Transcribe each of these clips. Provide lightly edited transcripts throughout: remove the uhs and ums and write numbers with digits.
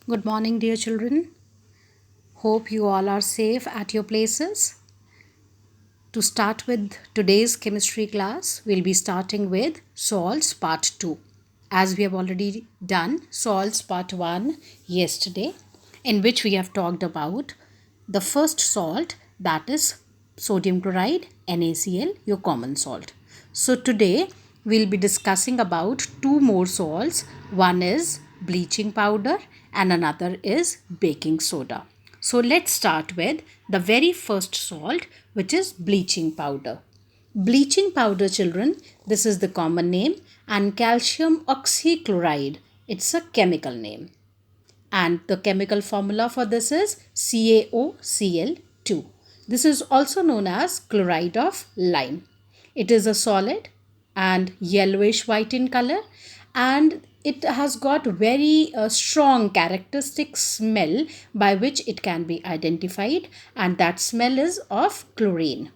Good morning, dear children. Hope you all are safe at your places. To start with today's chemistry class, we'll be starting with salts part 2. As we have already done salts part 1 yesterday, in which we have talked about the first salt, that is sodium chloride, NaCl, your common salt. So today we'll be discussing about two more salts. One is bleaching powder and another is baking soda. So let's start with the very first salt, which is bleaching powder. Bleaching powder, children, this is the common name, and calcium oxychloride, it's a chemical name. And the chemical formula for this is CaOCl2. This is also known as chloride of lime. It is a solid and yellowish white in color, and it has got very strong characteristic smell by which it can be identified, and that smell is of chlorine.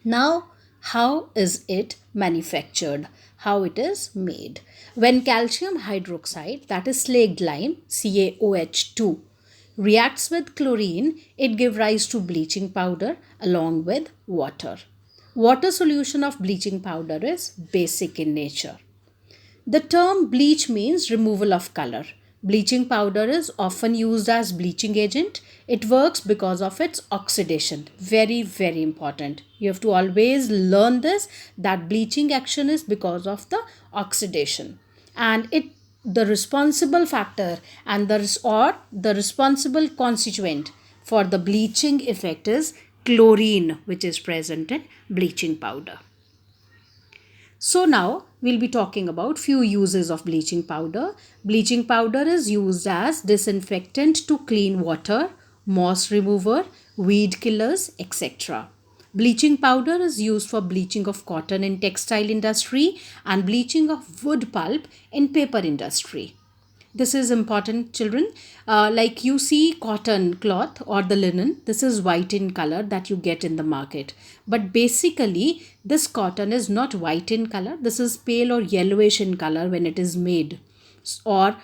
Now, how is it manufactured? How it is made? When calcium hydroxide, that is slaked lime, CaOH2, reacts with chlorine, it gives rise to bleaching powder along with water. Water solution of bleaching powder is basic in nature. The term bleach means removal of color. Bleaching powder is often used as bleaching agent. It works because of its oxidation. Very, very important. You have to always learn this, that bleaching action is because of the oxidation. And it the responsible factor and the responsible constituent for the bleaching effect is chlorine, which is present in bleaching powder. So now we'll be talking about few uses of bleaching powder. Bleaching powder is used as disinfectant to clean water, moss remover, weed killers, etc. Bleaching powder is used for bleaching of cotton in textile industry and bleaching of wood pulp in paper industry. This is important, children. Like you see cotton cloth or the linen, this is white in color that you get in the market. But basically, this cotton is not white in color. This is pale or yellowish in color when it is made. Or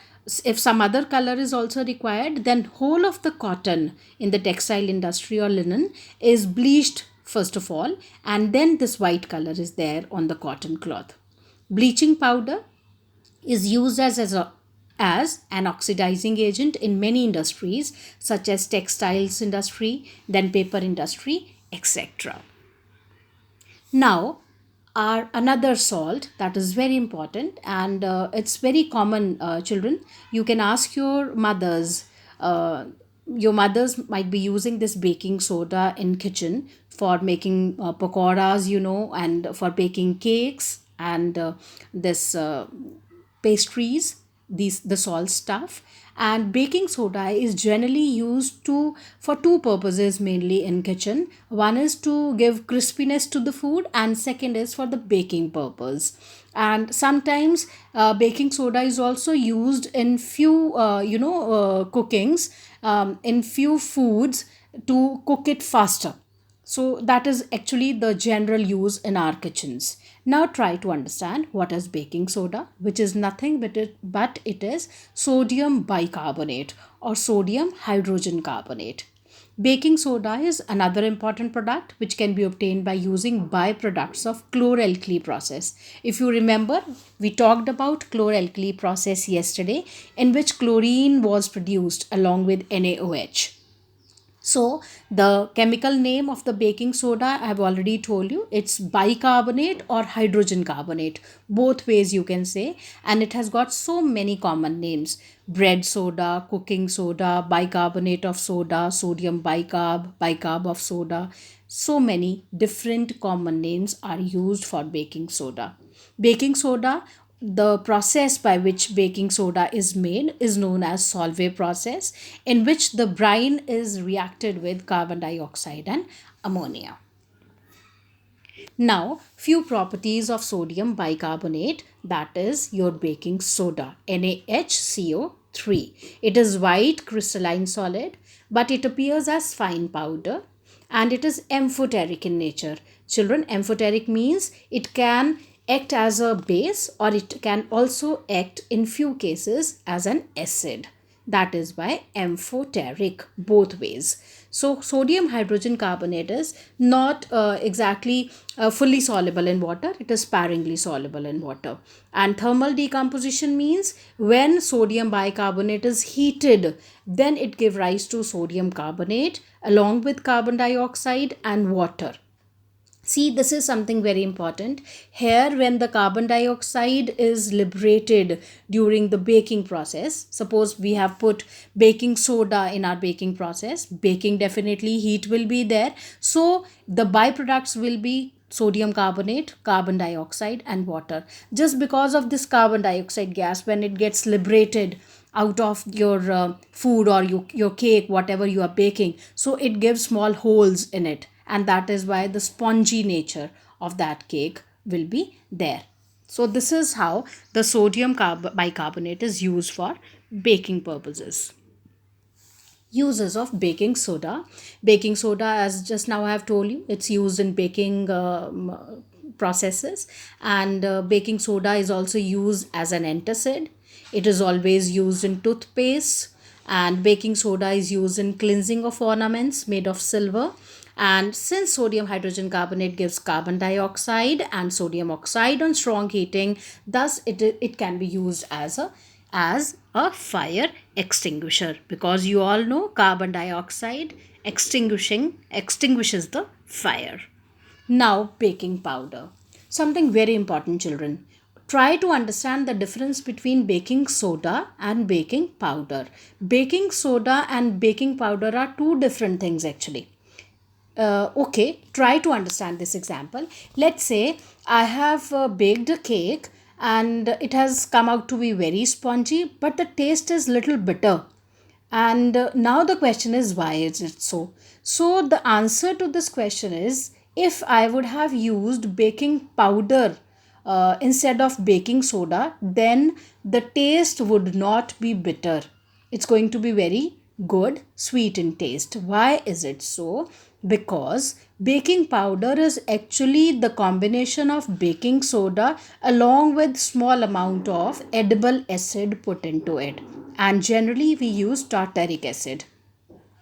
if some other color is also required, then whole of the cotton in the textile industry or linen is bleached first of all, and then this white color is there on the cotton cloth. Bleaching powder is used as an oxidizing agent in many industries such as textiles industry, then paper industry, etc. Now, our another salt that is very important, and it's very common, children. You can ask your mothers might be using this baking soda in kitchen for making pakoras, and for baking cakes and this pastries, these the salt stuff. And baking soda is generally used to for two purposes mainly in kitchen. One is to give crispiness to the food, and second is for the baking purpose. And sometimes baking soda is also used in few cookings, in few foods, to cook it faster. So that is actually the general use in our kitchens. Now try to understand what is baking soda, which is nothing but it is sodium bicarbonate or sodium hydrogen carbonate. Baking soda is another important product which can be obtained by using byproducts of chloralkali process. If you remember, we talked about chloralkali process yesterday, in which chlorine was produced along with NaOH. So the chemical name of the baking soda, I have already told you, it's bicarbonate or hydrogen carbonate. Both ways you can say, and it has got so many common names: bread soda, cooking soda, bicarbonate of soda, sodium bicarb, bicarb of soda. So many different common names are used for baking soda. Baking soda, the process by which baking soda is made is known as Solvay process, in which the brine is reacted with carbon dioxide and ammonia. Now, few properties of sodium bicarbonate, that is your baking soda, NaHCO3. It is white crystalline solid, but it appears as fine powder, and it is amphoteric in nature. Children, amphoteric means it can act as a base, or it can also act in few cases as an acid. that is by amphoteric, both ways. So sodium hydrogen carbonate is not exactly fully soluble in water, it is sparingly soluble in water. And thermal decomposition means when sodium bicarbonate is heated, then it gives rise to sodium carbonate along with carbon dioxide and water. See, this is something very important. Here, when the carbon dioxide is liberated during the baking process, suppose we have put baking soda in our baking process, baking definitely heat will be there. So, the byproducts will be sodium carbonate, carbon dioxide, and water. Just because of this carbon dioxide gas, when it gets liberated out of your food or your cake, whatever you are baking, so it gives small holes in it, and that is why the spongy nature of that cake will be there. So this is how the bicarbonate is used for baking purposes. Uses of baking soda. Baking soda, as just now I have told you, it's used in baking processes, and baking soda is also used as an antacid. It is always used in toothpaste, and baking soda is used in cleansing of ornaments made of silver. And since sodium hydrogen carbonate gives carbon dioxide and sodium oxide on strong heating, thus it can be used as a fire extinguisher, because you all know carbon dioxide extinguishes the fire. Now, baking powder. Something very important, children. Try to understand the difference between baking soda and baking powder. Baking soda and baking powder are two different things actually. Okay, try to understand this example. Let's say I have baked a cake and it has come out to be very spongy, but the taste is little bitter. And now the question is, why is it so? So the answer to this question is, if I would have used baking powder instead of baking soda, then the taste would not be bitter. It's going to be very good, sweet in taste. Why is it so? Because baking powder is actually the combination of baking soda along with small amount of edible acid put into it, and generally we use tartaric acid.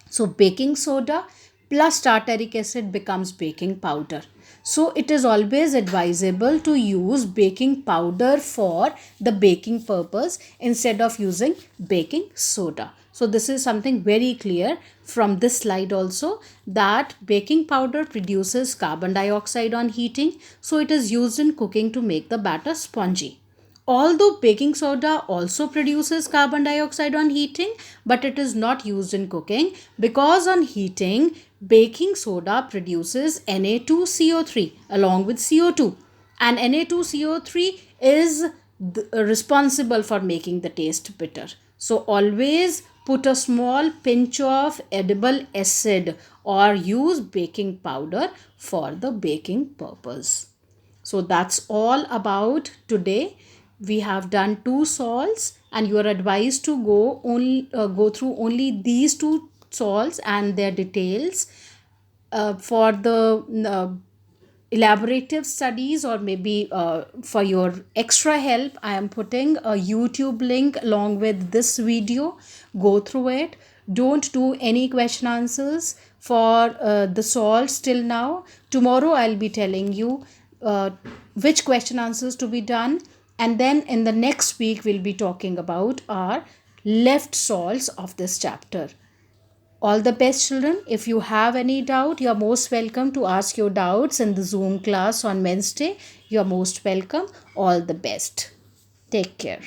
So baking soda plus tartaric acid becomes baking powder. So it is always advisable to use baking powder for the baking purpose instead of using baking soda. So this is something very clear from this slide also, that baking powder produces carbon dioxide on heating. So it is used in cooking to make the batter spongy. Although baking soda also produces carbon dioxide on heating, but it is not used in cooking, because on heating, baking soda produces Na2CO3 along with CO2, and Na2CO3 is responsible for making the taste bitter. So always put a small pinch of edible acid or use baking powder for the baking purpose. So that's all about today. We have done two salts, and you are advised to go through only these two salts and their details. For the elaborative studies, or maybe for your extra help, I am putting a YouTube link along with this video. Go through it. Don't do any question answers for the salts till now. Tomorrow I'll be telling you which question answers to be done, and then in the next week we'll be talking about our left salts of this chapter. All the best, children. If you have any doubt, you are most welcome to ask your doubts in the Zoom class on Wednesday. You are most welcome. All the best. Take care.